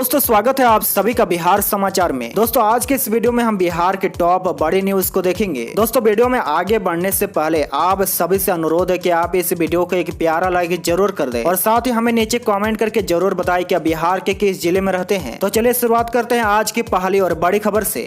दोस्तों स्वागत है आप सभी का बिहार समाचार में। दोस्तों आज के इस वीडियो में हम बिहार के टॉप बड़ी न्यूज को देखेंगे। दोस्तों वीडियो में आगे बढ़ने से पहले आप सभी से अनुरोध है कि आप इस वीडियो को एक प्यारा लाइक जरूर कर दें और साथ ही हमें नीचे कमेंट करके जरूर बताएं कि आप बिहार के किस जिले में रहते हैं। तो चलिए शुरुआत करते हैं आज की पहली और बड़ी खबर से।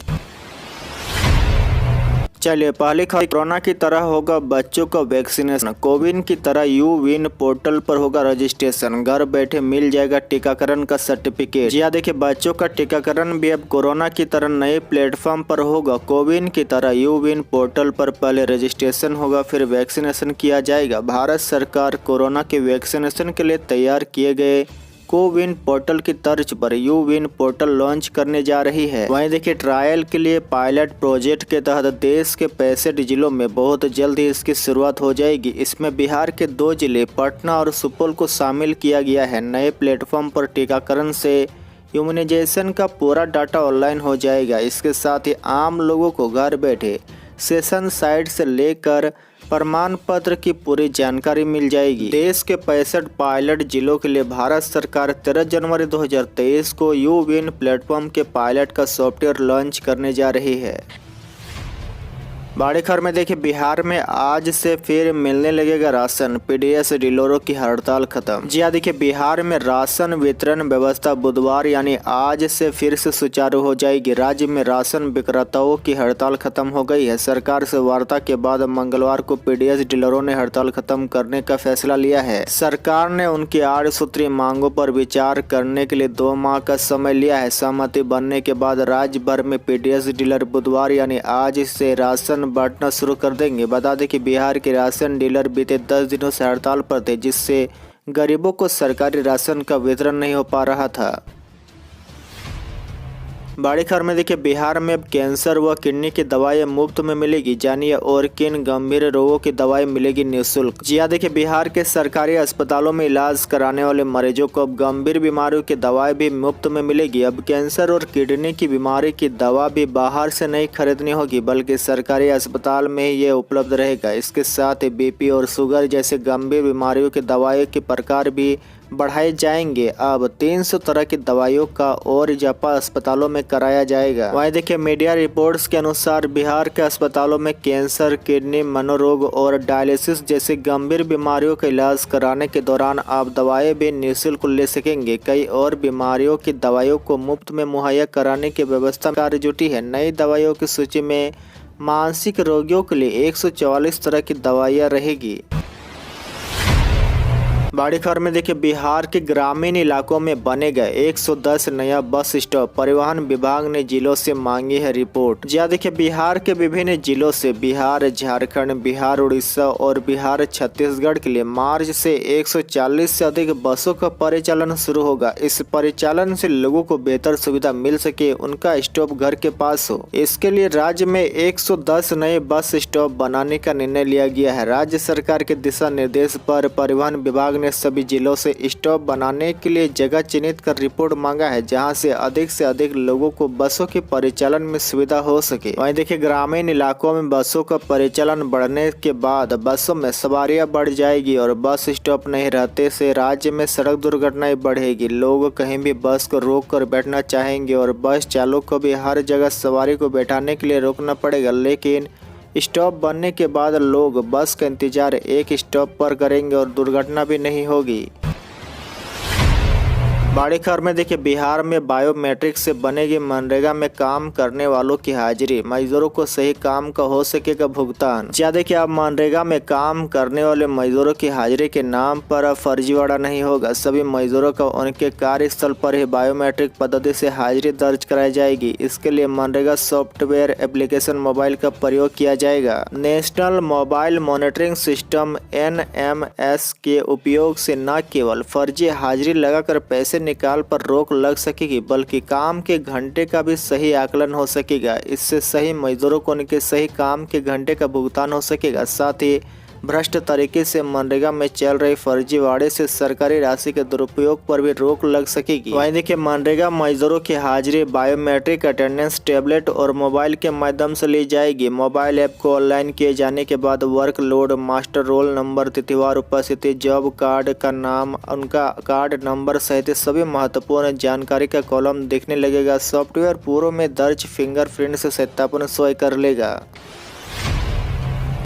चलिए पहली खबर, कोरोना की तरह होगा बच्चों का वैक्सीनेशन। कोविन की तरह यू विन पोर्टल पर होगा रजिस्ट्रेशन, घर बैठे मिल जाएगा टीकाकरण का सर्टिफिकेट। जी हाँ, देखिए बच्चों का टीकाकरण भी अब कोरोना की तरह नए प्लेटफॉर्म पर होगा। कोविन की तरह यू विन पोर्टल पर पहले रजिस्ट्रेशन होगा, फिर वैक्सीनेशन किया जाएगा। भारत सरकार कोरोना के वैक्सीनेशन के लिए तैयार किए गए कोविन पोर्टल की तर्ज पर यू विन पोर्टल लॉन्च करने जा रही है। वहीं देखिए ट्रायल के लिए पायलट प्रोजेक्ट के तहत देश के 65 जिलों में बहुत जल्द ही इसकी शुरुआत हो जाएगी। इसमें बिहार के 2 जिले पटना और सुपौल को शामिल किया गया है। नए प्लेटफॉर्म पर टीकाकरण से इम्यूनाइजेशन का पूरा डाटा ऑनलाइन हो जाएगा। इसके साथ ही आम लोगों को घर बैठे सेशन साइट से लेकर प्रमाण पत्र की पूरी जानकारी मिल जाएगी। देश के 65 पायलट जिलों के लिए भारत सरकार 13 जनवरी 2023 को यू विन प्लेटफॉर्म के पायलट का सॉफ्टवेयर लॉन्च करने जा रही है। बड़ी खबर में देखिए बिहार में आज से फिर मिलने लगेगा राशन, पीडीएस डीलरों की हड़ताल खत्म। जी हाँ, देखिए बिहार में राशन वितरण व्यवस्था बुधवार यानी आज से फिर से सुचारू हो जाएगी। राज्य में राशन विक्रेताओं की हड़ताल खत्म हो गई है। सरकार से वार्ता के बाद मंगलवार को पीडीएस डीलरों ने हड़ताल खत्म करने का फैसला लिया है। सरकार ने उनकी 8 सूत्रीय मांगों पर विचार करने के लिए 2 माह का समय लिया है। सहमति बनने के बाद राज्य भर में पीडीएस डीलर बुधवार यानी आज से राशन बांटना शुरू कर देंगे। बता दें कि बिहार के राशन डीलर बीते 10 दिनों से हड़ताल पर थे, जिससे गरीबों को सरकारी राशन का वितरण नहीं हो पा रहा था। बड़ी खबर में देखिए बिहार में अब कैंसर व किडनी की दवाएं मुफ्त में मिलेगी। जानिए और किन गंभीर रोगों की दवाएं मिलेगी निःशुल्क। जी हाँ, देखिए बिहार के सरकारी अस्पतालों में इलाज कराने वाले मरीजों को अब गंभीर बीमारियों की दवाएं भी मुफ्त में मिलेगी। अब कैंसर और किडनी की बीमारी की दवा भी बाहर से नहीं खरीदनी होगी, बल्कि सरकारी अस्पताल में ही ये उपलब्ध रहेगा। इसके साथ ही बीपी और शुगर जैसे गंभीर बीमारियों की दवाइयों के प्रकार भी बढ़ाए जाएंगे। अब 300 तरह की दवाइयों का और इजाफा अस्पतालों में कराया जाएगा। वहीं देखिए मीडिया रिपोर्ट्स के अनुसार बिहार के अस्पतालों में कैंसर, किडनी, मनोरोग और डायलिसिस जैसी गंभीर बीमारियों का इलाज कराने के दौरान आप दवाएं भी निःशुल्क ले सकेंगे। कई और बीमारियों की दवाइयों को मुफ्त में मुहैया कराने की व्यवस्था कार्य जुटी है। नई दवाइयों की सूची में मानसिक रोगियों के लिए 144 तरह की दवाइयाँ रहेगी। बड़ी खबर में देखिए बिहार के ग्रामीण इलाकों में बने गए 110 नया बस स्टॉप। परिवहन विभाग ने जिलों से मांगी है रिपोर्ट। जी हाँ, देखिए बिहार के विभिन्न जिलों से बिहार, झारखंड, बिहार, उड़ीसा और बिहार छत्तीसगढ़ के लिए मार्च से 140 से अधिक बसों का परिचालन शुरू होगा। इस परिचालन से लोगों को बेहतर सुविधा मिल सके, उनका स्टॉप घर के पास हो, इसके लिए राज्य में 110 नए बस स्टॉप बनाने का निर्णय लिया गया है। राज्य सरकार के दिशा निर्देश पर परिवहन विभाग ने सभी जिलों से स्टॉप बनाने के लिए जगह चिन्हित कर रिपोर्ट मांगा है, जहां से अधिक लोगों को बसों के परिचालन में सुविधा हो सके। वहीं देखिए ग्रामीण इलाकों में बसों का परिचालन बढ़ने के बाद बसों में सवारियां बढ़ जाएगी और बस स्टॉप नहीं रहते से राज्य में सड़क दुर्घटनाएं बढ़ेगी। लोग कहीं भी बस को रोक कर बैठना चाहेंगे और बस चालक को भी हर जगह सवारी को बैठाने के लिए रोकना पड़ेगा। लेकिन स्टॉप बनने के बाद लोग बस का इंतजार एक स्टॉप पर करेंगे और दुर्घटना भी नहीं होगी। बड़ी खबर में देखिए बिहार में बायोमेट्रिक से बनेगी मनरेगा में काम करने वालों की हाजिरी। मजदूरों को सही काम का हो सकेगा भुगतान। ज्यादा कि अब मनरेगा में काम करने वाले मजदूरों की हाजिरी के नाम पर फर्जीवाड़ा नहीं होगा। सभी मजदूरों को उनके कार्यस्थल पर ही बायोमेट्रिक पद्धति से हाजिरी दर्ज कराई जाएगी। इसके लिए मनरेगा सॉफ्टवेयर एप्लीकेशन मोबाइल का प्रयोग किया जाएगा। National mobile monitoring system NMS के उपयोग से न केवल फर्जी हाजिरी लगाकर पैसे निकाल पर रोक लग सकेगी, बल्कि काम के घंटे का भी सही आकलन हो सकेगा। इससे सही मजदूरों को उनके सही काम के घंटे का भुगतान हो सकेगा। साथ ही भ्रष्ट तरीके से मनरेगा में चल रही फर्जीवाड़े से सरकारी राशि के दुरुपयोग पर भी रोक लग सकेगी। वहीं देखिए मनरेगा मजदूरों की हाजिरी बायोमेट्रिक अटेंडेंस टैबलेट और मोबाइल के माध्यम से ली जाएगी। मोबाइल ऐप को ऑनलाइन किए जाने के बाद work load, master roll number, तिथिवार उपस्थिति, जॉब कार्ड का नाम, उनका कार्ड नंबर सहित सभी महत्वपूर्ण जानकारी का कॉलम दिखने लगेगा। सॉफ्टवेयर पूर्व में दर्ज फिंगरप्रिंट से सत्यापन स्वयं कर लेगा।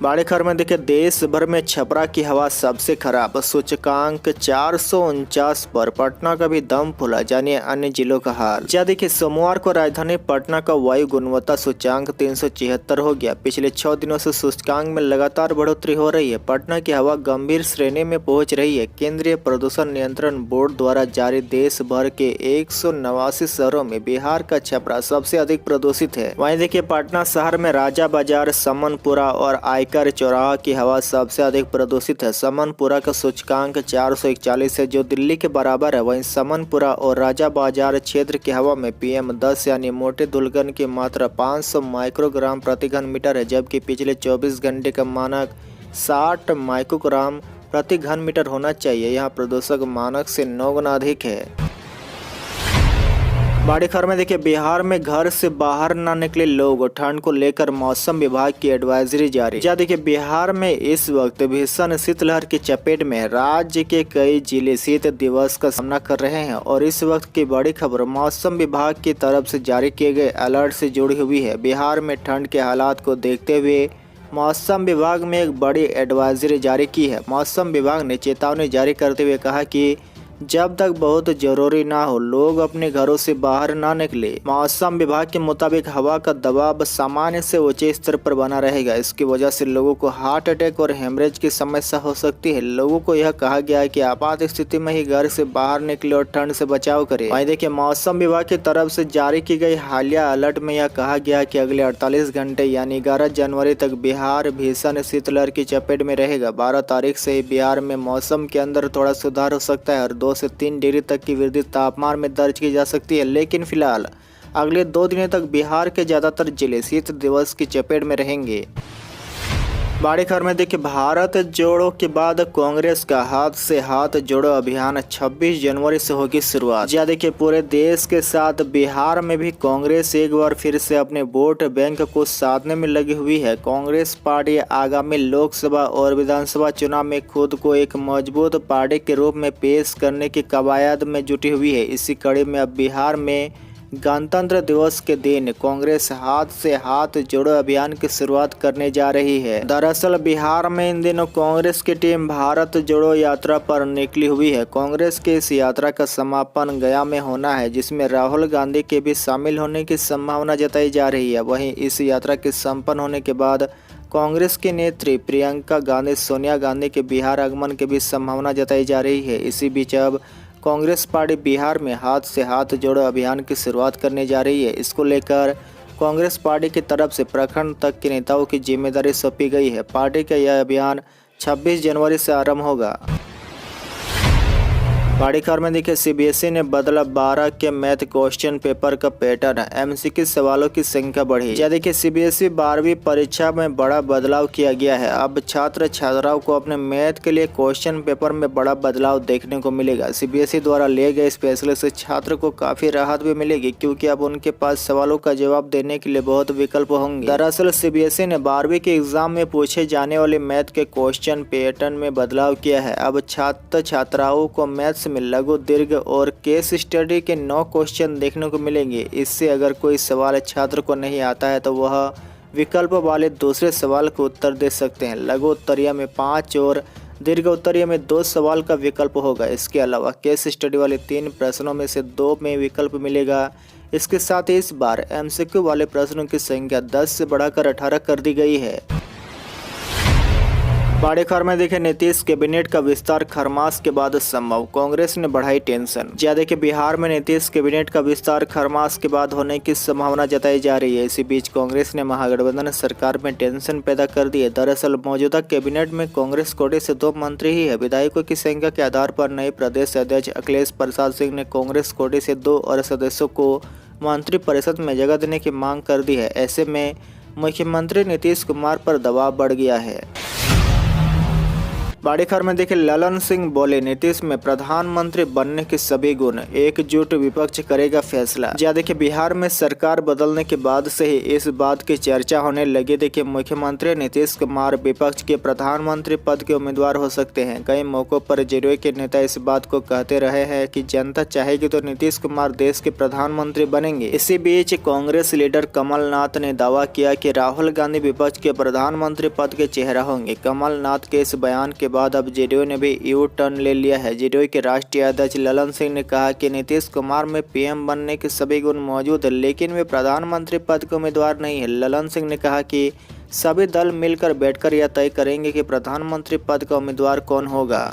बड़ी खबर में देखिए देश भर में छपरा की हवा सबसे खराब, सूचकांक 449 पर। पटना का भी दम फूला, जानिए अन्य जिलों का हाल। जी देखिए सोमवार को राजधानी पटना का वायु गुणवत्ता सूचकांक 376 हो गया। पिछले 6 दिनों से सूचकांक में लगातार बढ़ोतरी हो रही है। पटना की हवा गंभीर श्रेणी में पहुंच रही है। केंद्रीय प्रदूषण नियंत्रण बोर्ड द्वारा जारी देश भर के 189 शहरों में बिहार का छपरा सबसे अधिक प्रदूषित है। वहीं देखिए पटना शहर में राजा बाजार, समनपुरा और चौराहा की हवा सबसे अधिक प्रदूषित है। समनपुरा का सूचकांक 441 है, जो दिल्ली के बराबर है। वहीं समनपुरा और राजा बाजार क्षेत्र की हवा में PM10 यानी मोटे धूलकण की मात्रा 500 माइक्रोग्राम प्रति घन मीटर है, जबकि पिछले 24 घंटे का मानक 60 माइक्रोग्राम प्रति घन मीटर होना चाहिए। यहाँ प्रदूषक मानक से 9 गुना अधिक है। बड़ी खबर में देखिए बिहार में घर से बाहर न निकले लोग, ठंड को लेकर मौसम विभाग की एडवाइजरी जारी। जी देखिए बिहार में इस वक्त भीषण शीतलहर की चपेट में राज्य के कई जिले शीत दिवस का सामना कर रहे हैं और इस वक्त की बड़ी खबर मौसम विभाग की तरफ से जारी किए गए अलर्ट से जुड़ी हुई है। बिहार में ठंड के हालात को देखते हुए मौसम विभाग में एक बड़ी एडवाइजरी जारी की है। मौसम विभाग ने चेतावनी जारी करते हुए कहा कि जब तक बहुत जरूरी ना हो लोग अपने घरों से बाहर ना निकले। मौसम विभाग के मुताबिक हवा का दबाव सामान्य से ऊंचे स्तर पर बना रहेगा। इसकी वजह से लोगों को हार्ट अटैक और हेमरेज की समस्या हो सकती है। लोगों को यह कहा गया है कि आपात स्थिति में ही घर से बाहर निकले और ठंड से बचाव करें। वहीं देखिए मौसम विभाग की तरफ से जारी की गई हालिया अलर्ट में यह कहा गया कि अगले 48 घंटे यानी 11 जनवरी तक बिहार भीषण शीतलहर की चपेट में रहेगा। 12 तारीख से ही बिहार में मौसम के अंदर थोड़ा सुधार हो सकता है और 2 से 3 डिग्री तक की वृद्धि तापमान में दर्ज की जा सकती है, लेकिन फिलहाल अगले 2 दिनों तक बिहार के ज्यादातर जिले शीत दिवस की चपेट में रहेंगे। बड़ी खबर में देखिए भारत जोड़ो के बाद कांग्रेस का हाथ से हाथ जोड़ो अभियान 26 जनवरी से होगी शुरुआत। जी देखिए पूरे देश के साथ बिहार में भी कांग्रेस एक बार फिर से अपने वोट बैंक को साधने में लगी हुई है। कांग्रेस पार्टी आगामी लोकसभा और विधानसभा चुनाव में खुद को एक मजबूत पार्टी के रूप में पेश करने की कवायद में जुटी हुई है। इसी कड़ी में अब बिहार में गणतंत्र दिवस के दिन कांग्रेस हाथ से हाथ जोड़ो अभियान की शुरुआत करने जा रही है। दरअसल बिहार में इन दिनों कांग्रेस की टीम भारत जोड़ो यात्रा पर निकली हुई है। कांग्रेस की इस यात्रा का समापन गया में होना है, जिसमें राहुल गांधी के भी शामिल होने की संभावना जताई जा रही है। वहीं इस यात्रा के संपन्न होने के बाद कांग्रेस की नेत्री प्रियंका गांधी, सोनिया गांधी के बिहार आगमन की भी संभावना जताई जा रही है। इसी बीच अब कांग्रेस पार्टी बिहार में हाथ से हाथ जोड़ो अभियान की शुरुआत करने जा रही है। इसको लेकर कांग्रेस पार्टी की तरफ से प्रखंड तक के नेताओं की जिम्मेदारी सौंपी गई है। पार्टी का यह अभियान 26 जनवरी से आरंभ होगा। बड़ी खबर में देखिए CBSE ने बदला 12 के मैथ क्वेश्चन पेपर का पैटर्न, MCQ सवालों की संख्या बढ़ी। या देखिए CBSE 12वीं परीक्षा में बड़ा बदलाव किया गया है। अब छात्र छात्राओं को अपने मैथ के लिए क्वेश्चन पेपर में बड़ा बदलाव देखने को मिलेगा। CBSE द्वारा लिए गए इस फैसले से छात्र को काफी राहत भी मिलेगी, क्योंकि अब उनके पास सवालों का जवाब देने के लिए बहुत विकल्प होंगे। दरअसल CBSE ने 12वीं के एग्जाम में पूछे जाने वाले मैथ के क्वेश्चन पैटर्न में बदलाव किया है। अब छात्र छात्राओं को मैथ्स में लघु, दीर्घ और केस स्टडी के 9 क्वेश्चन देखने को मिलेंगे। इससे अगर कोई सवाल छात्र को नहीं आता है तो वह विकल्प वाले दूसरे सवाल को उत्तर दे सकते हैं। लघु उत्तरीय में 5 और दीर्घ उत्तरीय में 2 सवाल का विकल्प होगा। इसके अलावा केस स्टडी वाले 3 प्रश्नों में से 2 में विकल्प मिलेगा। इसके साथ ही इस बार MCQ वाले प्रश्नों की संख्या 10 से बढ़ाकर 18 कर दी गई है। बड़ी खबर में देखें नीतीश कैबिनेट का विस्तार खरमास के बाद संभव, कांग्रेस ने बढ़ाई टेंशन। जी देखिए बिहार में नीतीश कैबिनेट का विस्तार खरमास के बाद होने की संभावना जताई जा रही है। इसी बीच कांग्रेस ने महागठबंधन सरकार में टेंशन पैदा कर दी है। दरअसल मौजूदा कैबिनेट में कांग्रेस कोटे से 2 मंत्री ही है। विधायकों की संख्या के आधार पर नए प्रदेश अध्यक्ष अखिलेश प्रसाद सिंह ने कांग्रेस कोटे से 2 और सदस्यों को मंत्रिपरिषद में जगह देने की मांग कर दी है। ऐसे में मुख्यमंत्री नीतीश कुमार पर दबाव बढ़ गया है। बड़ी खबर में देखिए ललन सिंह बोले नीतीश में प्रधानमंत्री बनने के सभी गुण, एकजुट विपक्ष करेगा फैसला। जी देखिए बिहार में सरकार बदलने के बाद से ही इस बात की चर्चा होने लगी। देखिए मुख्यमंत्री नीतीश कुमार विपक्ष के प्रधानमंत्री पद के उम्मीदवार हो सकते हैं। कई मौकों पर जेडीयू के नेता इस बात को कहते रहे हैं कि जनता चाहेगी तो नीतीश कुमार देश के प्रधानमंत्री बनेंगे। इसी बीच कांग्रेस लीडर कमलनाथ ने दावा किया कि राहुल गांधी विपक्ष के प्रधानमंत्री पद के चेहरा होंगे। कमलनाथ के इस बयान के बाद अब जेडीयू ने भी यू टर्न ले लिया है। जेडीयू के राष्ट्रीय अध्यक्ष ललन सिंह ने कहा कि नीतीश कुमार में पीएम बनने के सभी गुण मौजूद है, लेकिन वे प्रधानमंत्री पद के उम्मीदवार नहीं है। ललन सिंह ने कहा कि सभी दल मिलकर बैठकर यह तय करेंगे कि प्रधानमंत्री पद का उम्मीदवार कौन होगा।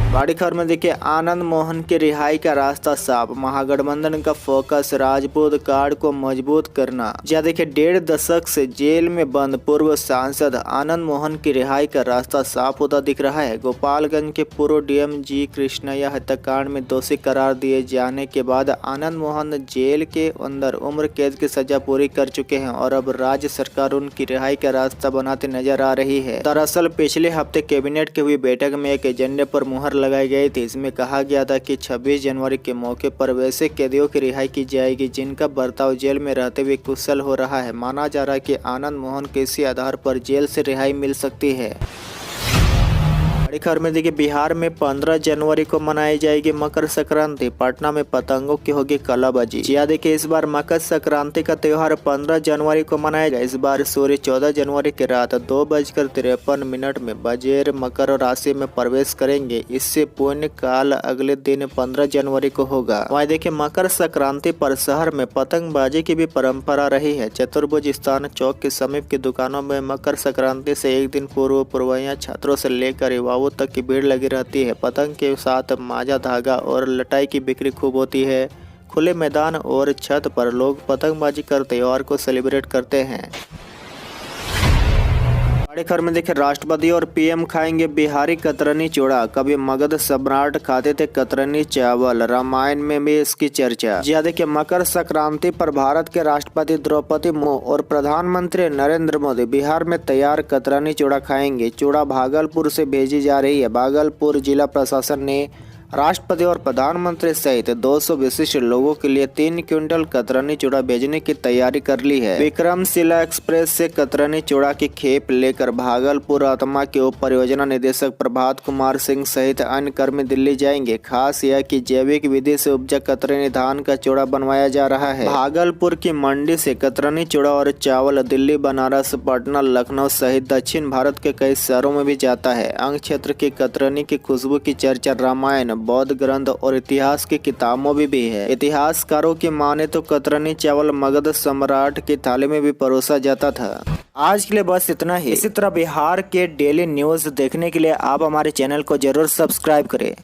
बड़ी खबर में देखिए आनंद मोहन की रिहाई का रास्ता साफ, महागठबंधन का फोकस राजपूत कार्ड को मजबूत करना। जी देखिए 1.5 दशक से जेल में बंद पूर्व सांसद आनंद मोहन की रिहाई का रास्ता साफ होता दिख रहा है। गोपालगंज के पूर्व डीएम जी कृष्णैया हत्याकांड में दोषी करार दिए जाने के बाद आनंद मोहन जेल के अंदर उम्र कैद की सजा पूरी कर चुके हैं और अब राज्य सरकार उनकी रिहाई का रास्ता बनाती नजर आ रही है। दरअसल पिछले हफ्ते कैबिनेट की हुई बैठक में एक एजेंडे पर मुहर लगाई गई थी। इसमें कहा गया था कि 26 जनवरी के मौके पर वैसे कैदियों की रिहाई की जाएगी जिनका बर्ताव जेल में रहते हुए कुशल हो रहा है। माना जा रहा है कि आनंद मोहन के इसी आधार पर जेल से रिहाई मिल सकती है। बड़ी खबर में देखिए बिहार में 15 जनवरी को मनाई जाएगी मकर संक्रांति, पटना में पतंगों की होगी कलाबाजी। जी देखिए इस बार मकर संक्रांति का त्योहार 15 जनवरी को मनाएगा। इस बार सूर्य 14 जनवरी की रात 2:53 में बजेर मकर राशि में प्रवेश करेंगे। इससे पुण्य काल अगले दिन 15 जनवरी को होगा। वहीं देखिए मकर संक्रांति पर शहर में पतंगबाजी की भी परंपरा रही है। चतुर्भुज स्थान चौक के समीप की दुकानों में मकर संक्रांति से एक दिन पूर्व पूर्वइया छात्रों से लेकर युवाओं तक की भीड़ लगी रहती है। पतंग के साथ माजा, धागा और लटाई की बिक्री खूब होती है। खुले मैदान और छत पर लोग पतंगबाजी कर त्योहार को सेलिब्रेट करते हैं। बड़ी खबर में देखिए राष्ट्रपति और पीएम खाएंगे बिहारी कतरनी चूड़ा, कभी मगध सम्राट खाते थे कतरनी चावल, रामायण में भी इसकी चर्चा। जी देखिए मकर संक्रांति पर भारत के राष्ट्रपति द्रौपदी मुर्मू और प्रधानमंत्री नरेंद्र मोदी बिहार में तैयार कतरनी चूड़ा खाएंगे। चूड़ा भागलपुर से भेजी जा रही है। भागलपुर जिला प्रशासन ने राष्ट्रपति और प्रधानमंत्री सहित 200 विशिष्ट लोगों के लिए 3 क्विंटल कतरनी चूड़ा भेजने की तैयारी कर ली है। विक्रमशिला एक्सप्रेस से कतरनी चूड़ा की खेप लेकर भागलपुर आत्मा के उप परियोजना निदेशक प्रभात कुमार सिंह सहित अन्य कर्मी दिल्ली जाएंगे। खास यह कि जैविक विधि से उपजा कतरनी धान का चूड़ा बनवाया जा रहा है। भागलपुर की मंडी से कतरनी चूड़ा और चावल दिल्ली, बनारस, पटना, लखनऊ सहित दक्षिण भारत के कई शहरों में भी जाता है। अंग क्षेत्र की कतरनी की खुशबू की चर्चा रामायण, बौद्ध ग्रंथ और इतिहास की किताबों में भी है। इतिहासकारों की माने तो कतरनी चावल मगध सम्राट की थाली में भी परोसा जाता था। आज के लिए बस इतना ही। इसी तरह बिहार के डेली न्यूज देखने के लिए आप हमारे चैनल को जरूर सब्सक्राइब करें।